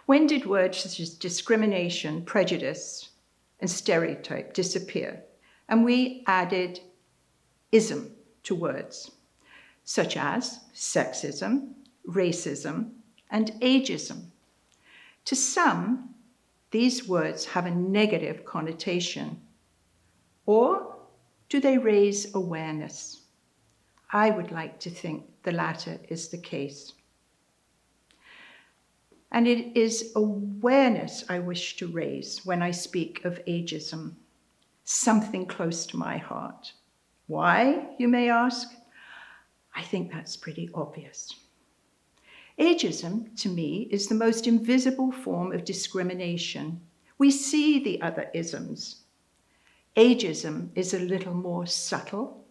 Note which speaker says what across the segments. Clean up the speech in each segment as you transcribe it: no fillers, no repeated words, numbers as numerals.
Speaker 1: When did words such as discrimination, prejudice, and stereotype disappear? And we added ism to words, such as sexism, racism, and ageism. To some, these words have a negative connotation, or do they raise awareness? I would like to think the latter is the case. And it is awareness I wish to raise when I speak of ageism, something close to my heart. Why, you may ask? I think that's pretty obvious. Ageism, to me, is the most invisible form of discrimination. We see the other isms. Ageism is a little more subtle.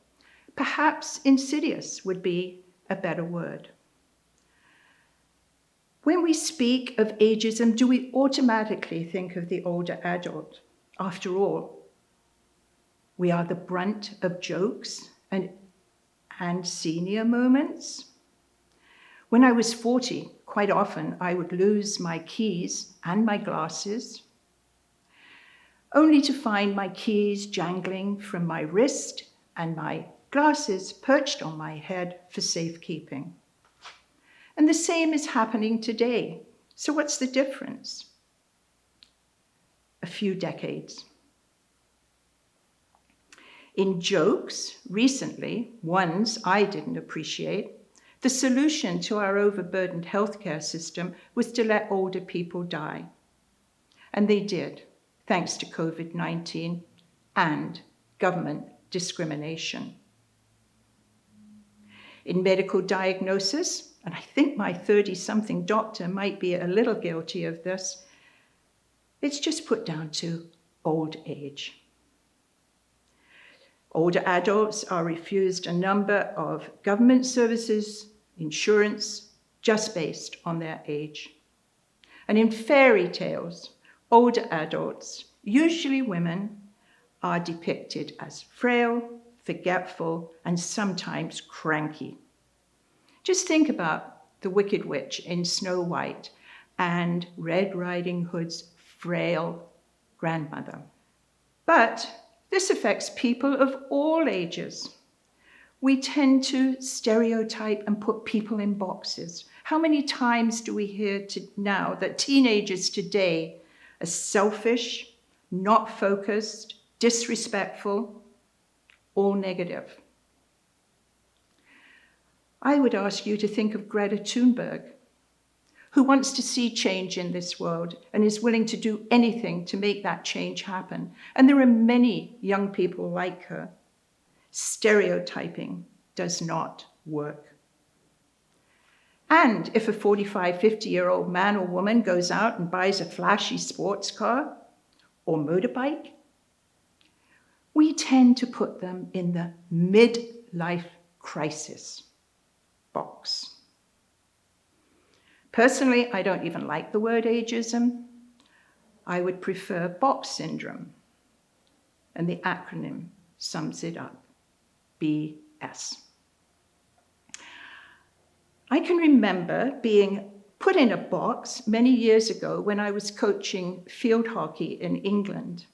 Speaker 1: Perhaps insidious would be a better word. When we speak of ageism, do we automatically think of the older adult? After all, we are the brunt of jokes and senior moments. When I was 40, quite often I would lose my keys and my glasses, only to find my keys jangling from my wrist and my glasses perched on my head for safekeeping. And the same is happening today. So what's the difference? A few decades. In jokes, recently, ones I didn't appreciate, the solution to our overburdened healthcare system was to let older people die. And they did, thanks to COVID-19 and government discrimination. In medical diagnosis, and I think my 30-something doctor might be a little guilty of this, it's just put down to old age. Older adults are refused a number of government services, insurance, just based on their age. And in fairy tales, older adults, usually women, are depicted as frail, forgetful, and sometimes cranky. Just think about the Wicked Witch in Snow White and Red Riding Hood's frail grandmother. But this affects people of all ages. We tend to stereotype and put people in boxes. How many times do we hear now that teenagers today are selfish, not focused, disrespectful, all negative? I would ask you to think of Greta Thunberg, who wants to see change in this world and is willing to do anything to make that change happen. And there are many young people like her. Stereotyping does not work. And if a 45, 50-year-old man or woman goes out and buys a flashy sports car or motorbike, we tend to put them in the midlife crisis box. Personally, I don't even like the word ageism. I would prefer box syndrome, and the acronym sums it up, BS. I can remember being put in a box many years ago when I was coaching field hockey in England.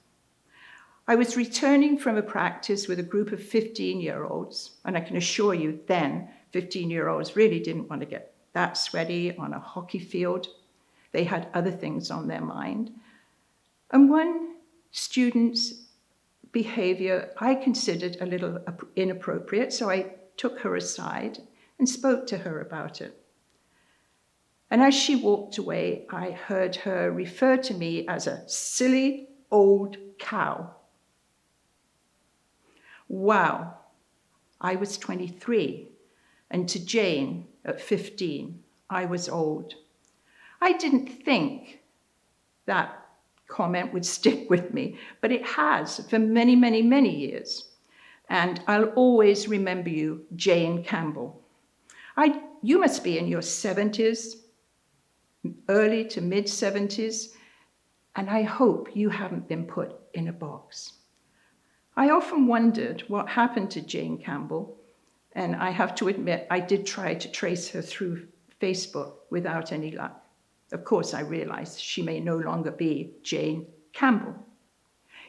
Speaker 1: I was returning from a practice with a group of 15-year-olds, and I can assure you then, 15-year-olds really didn't want to get that sweaty on a hockey field. They had other things on their mind. And one student's behavior I considered a little inappropriate, so I took her aside and spoke to her about it. And as she walked away, I heard her refer to me as a silly old cow. Wow, I was 23, and to Jane, at 15, I was old. I didn't think that comment would stick with me, but it has for many, many, many years. And I'll always remember you, Jane Campbell. You must be in your 70s, early to mid 70s, and I hope you haven't been put in a box. I often wondered what happened to Jane Campbell, and I have to admit, I did try to trace her through Facebook without any luck. Of course, I realize she may no longer be Jane Campbell.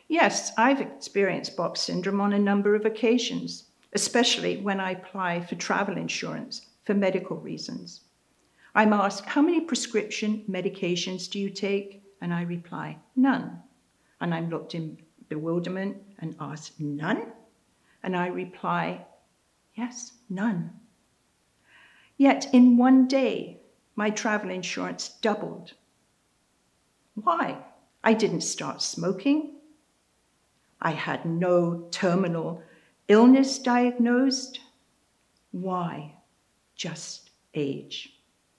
Speaker 1: Yes, I've experienced box syndrome on a number of occasions, especially when I apply for travel insurance for medical reasons. I'm asked, how many prescription medications do you take? And I reply, none. And I'm looked in bewilderment and asked, none? And I reply, yes, none. Yet in one day, my travel insurance doubled. Why? I didn't start smoking. I had no terminal illness diagnosed. Why? Just age.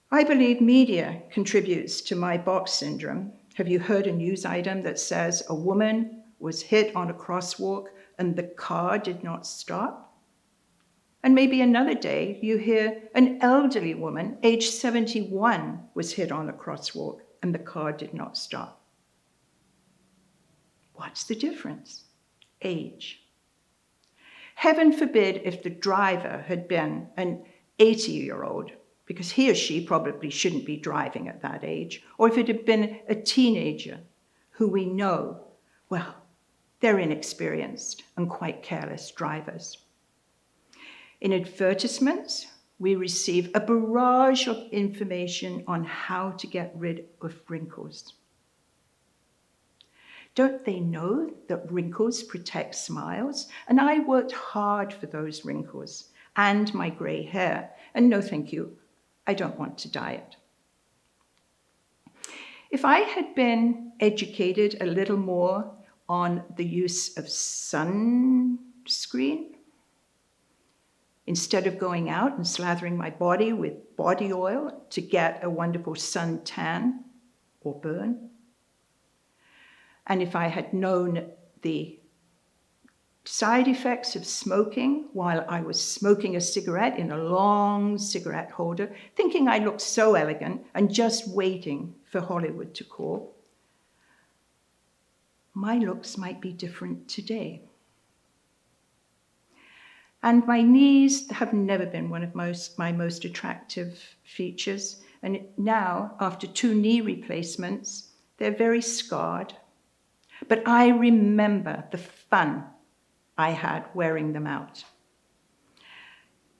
Speaker 1: I believe media contributes to my box syndrome. Have you heard a news item that says a woman was hit on a crosswalk and the car did not stop? And maybe another day you hear an elderly woman, age 71, was hit on a crosswalk and the car did not stop. What's the difference? Age. Heaven forbid if the driver had been an 80-year-old, because he or she probably shouldn't be driving at that age, or if it had been a teenager who we know, well, they're inexperienced and quite careless drivers. In advertisements, we receive a barrage of information on how to get rid of wrinkles. Don't they know that wrinkles protect smiles? And I worked hard for those wrinkles and my gray hair. And no, thank you, I don't want to diet. If I had been educated a little more on the use of sunscreen, instead of going out and slathering my body with body oil to get a wonderful sun tan or burn, and if I had known the side effects of smoking while I was smoking a cigarette in a long cigarette holder, thinking I looked so elegant and just waiting for Hollywood to call, my looks might be different today. And my knees have never been one of my most attractive features. And now, after 2 knee replacements, they're very scarred. But I remember the fun I had wearing them out.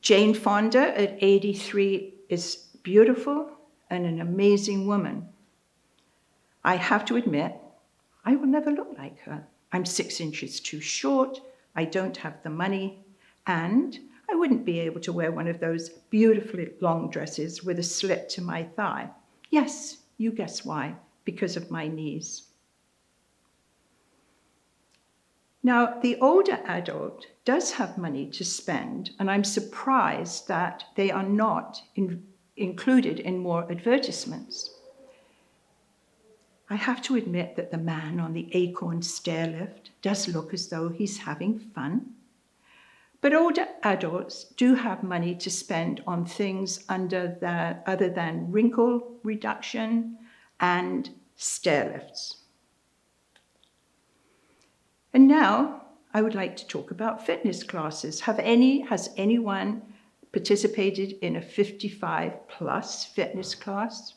Speaker 1: Jane Fonda at 83 is beautiful and an amazing woman. I have to admit, I will never look like her. I'm 6 inches too short, I don't have the money, and I wouldn't be able to wear one of those beautifully long dresses with a slit to my thigh. Yes, you guess why, because of my knees. Now, the older adult does have money to spend, and I'm surprised that they are not included in more advertisements. I have to admit that the man on the Acorn stairlift does look as though he's having fun. But older adults do have money to spend on things other than wrinkle reduction and stairlifts. And now I would like to talk about fitness classes. Has anyone participated in a 55+ fitness class?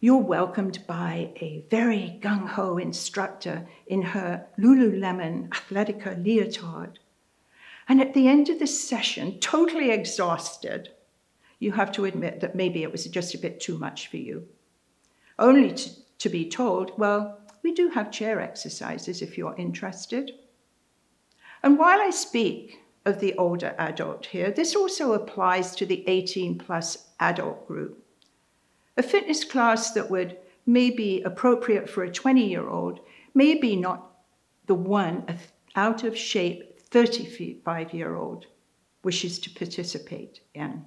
Speaker 1: You're welcomed by a very gung-ho instructor in her Lululemon Athletica leotard. And at the end of the session, totally exhausted, you have to admit that maybe it was just a bit too much for you. Only to be told, well, we do have chair exercises if you're interested. And while I speak of the older adult here, this also applies to the 18+ adult group. A fitness class that would may be appropriate for a 20-year-old may be not the one an out-of-shape 35-year-old wishes to participate in.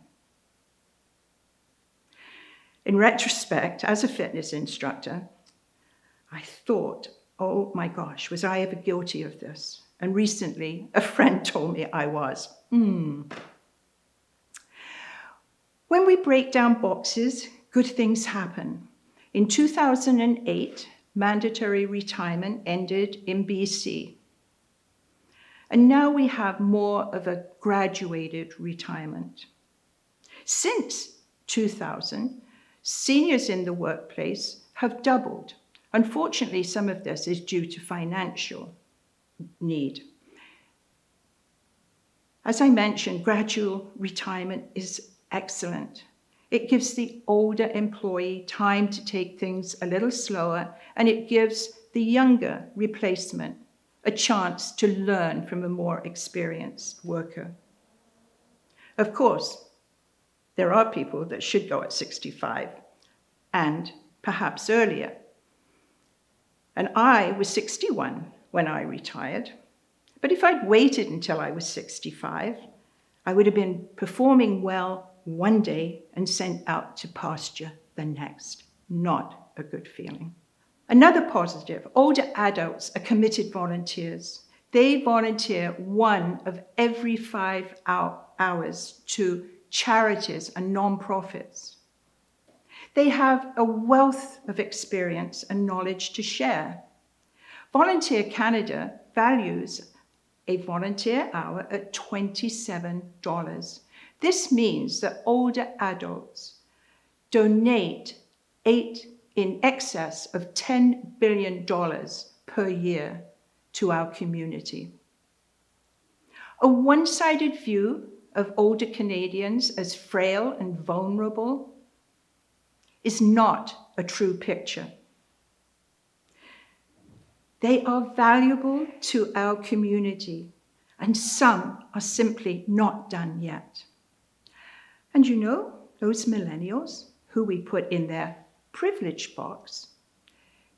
Speaker 1: In retrospect, as a fitness instructor, I thought, oh my gosh, was I ever guilty of this? And recently, a friend told me I was. When we break down boxes, good things happen. In 2008, mandatory retirement ended in BC. And now we have more of a graduated retirement. Since 2000, Seniors in the workplace have doubled. Unfortunately, some of this is due to financial need. As I mentioned, gradual retirement is excellent. It gives the older employee time to take things a little slower, and it gives the younger replacement a chance to learn from a more experienced worker. Of course, there are people that should go at 65 and perhaps earlier. And I was 61 when I retired. But if I'd waited until I was 65, I would have been performing well one day and sent out to pasture the next. Not a good feeling. Another positive, older adults are committed volunteers. They volunteer 1 of every 5 hours to charities and non-profits. They have a wealth of experience and knowledge to share. Volunteer Canada values a volunteer hour at $27. This means that older adults donate in excess of $10 billion per year to our community. A one-sided view of older Canadians as frail and vulnerable is not a true picture. They are valuable to our community, and some are simply not done yet. And you know, those millennials who we put in their privilege box,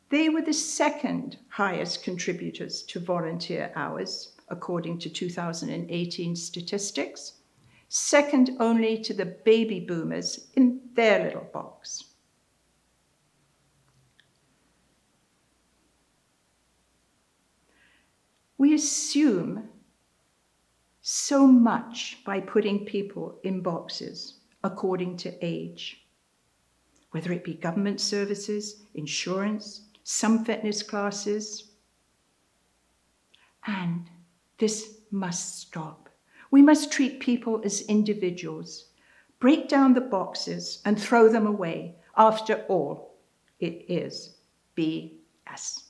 Speaker 1: they were the second highest contributors to volunteer hours, according to 2018 statistics, second only to the baby boomers in their little box. We assume so much by putting people in boxes according to age, whether it be government services, insurance, some fitness classes. And this must stop. We must treat people as individuals, break down the boxes and throw them away. After all, it is BS.